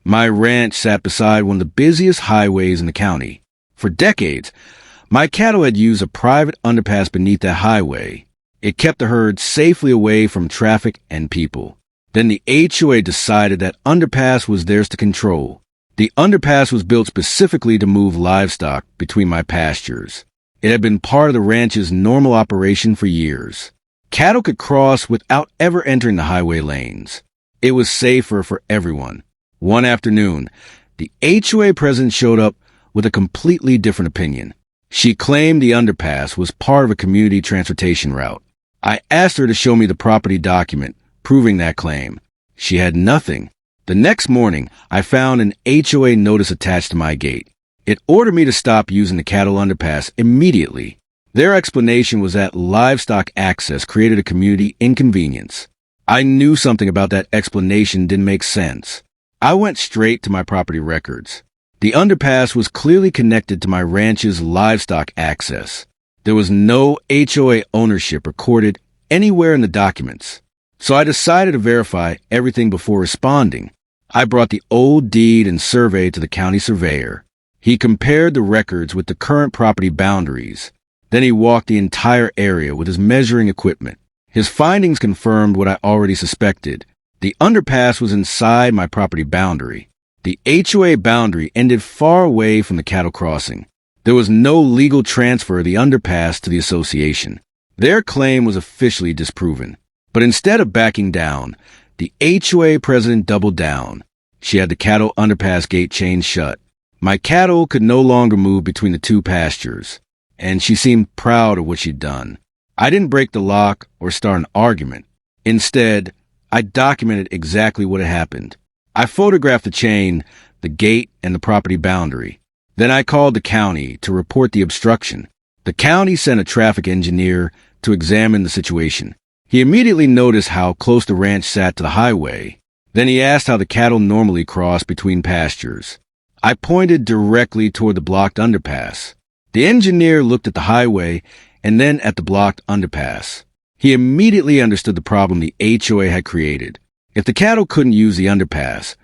My ranch sat beside one of the busiest highways in the county. For decades, my cattle had used a private underpass beneath that highway. It kept the herd safely away from traffic and people. Then the HOA decided that underpass was theirs to control. The underpass was built specifically to move livestock between my pastures. It had been part of the ranch's normal operation for years. Cattle could cross without ever entering the highway lanes. It was safer for everyone. One afternoon, the HOA president showed up with a completely different opinion. She claimed the underpass was part of a community transportation route. I asked her to show me the property document proving that claim. She had nothing. The next morning, I found an HOA notice attached to my gate. It ordered me to stop using the cattle underpass immediately. Their explanation was that livestock access created a community inconvenience. I knew something about that explanation didn't make sense. I went straight to my property records. The underpass was clearly connected to my ranch's livestock access. There was no HOA ownership recorded anywhere in the documents. So I decided to verify everything before responding. I brought the old deed and survey to the county surveyor. He compared the records with the current property boundaries. Then he walked the entire area with his measuring equipment. His findings confirmed what I already suspected. The underpass was inside my property boundary. The HOA boundary ended far away from the cattle crossing. There was no legal transfer of the underpass to the association. Their claim was officially disproven. But instead of backing down, the HOA president doubled down. She had the cattle underpass gate chained shut. My cattle could no longer move between the two pastures, and she seemed proud of what she'd done. I didn't break the lock or start an argument. Instead, I documented exactly what had happened. I photographed the chain, the gate, and the property boundary. Then I called the county to report the obstruction. The county sent a traffic engineer to examine the situation. He immediately noticed how close the ranch sat to the highway. Then he asked how the cattle normally crossed between pastures. I pointed directly toward the blocked underpass. The engineer looked at the highway and then at the blocked underpass. He immediately understood the problem the HOA had created. If the cattle couldn't use the underpass,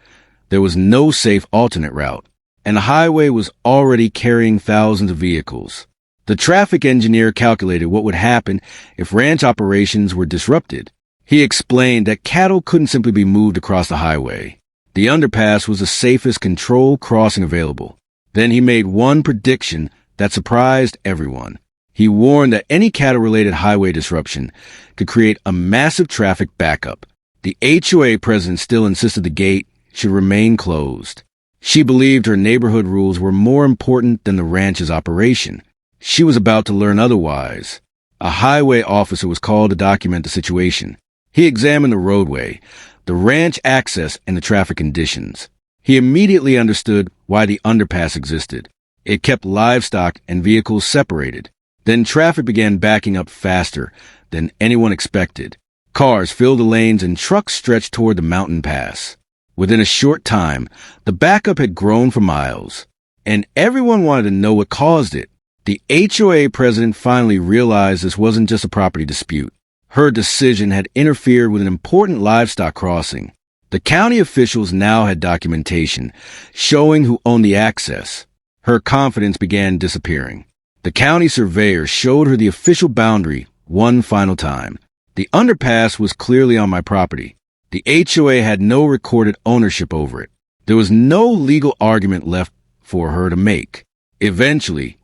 there was no safe alternate route, and the highway was already carrying thousands of vehicles. The traffic engineer calculated what would happen if ranch operations were disrupted. He explained that cattle couldn't simply be moved across the highway. The underpass was the safest controlled crossing available. Then he made one prediction that surprised everyone. He warned that any cattle-related highway disruption could create a massive traffic backup. The HOA president still insisted the gate should remain closed. She believed her neighborhood rules were more important than the ranch's operation. She was about to learn otherwise. A highway officer was called to document the situation. He examined the roadway, the ranch access, and the traffic conditions. He immediately understood why the underpass existed. It kept livestock and vehicles separated. Then traffic began backing up faster than anyone expected. Cars filled the lanes and trucks stretched toward the mountain pass. Within a short time, the backup had grown for miles, and everyone wanted to know what caused it. The HOA president finally realized this wasn't just a property dispute. Her decision had interfered with an important livestock crossing. The county officials now had documentation showing who owned the access. Her confidence began disappearing. The county surveyor showed her the official boundary one final time. The underpass was clearly on my property. The HOA had no recorded ownership over it. There was no legal argument left for her to make. Eventually,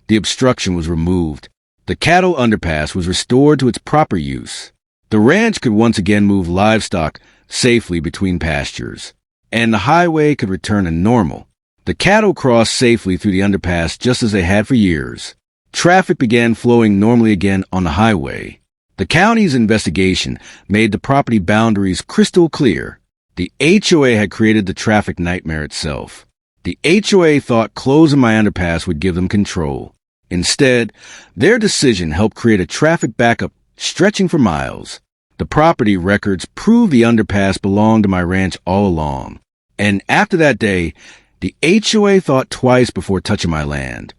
the obstruction was removed. The cattle underpass was restored to its proper use. The ranch could once again move livestock safely between pastures, and the highway could return to normal. The cattle crossed safely through the underpass just as they had for years. Traffic began flowing normally again on the highway. The county's investigation made the property boundaries crystal clear. The HOA had created the traffic nightmare itself. The HOA thought closing my underpass would give them control. Instead, their decision helped create a traffic backup stretching for miles. The property records proved the underpass belonged to my ranch all along. And after that day, the HOA thought twice before touching my land.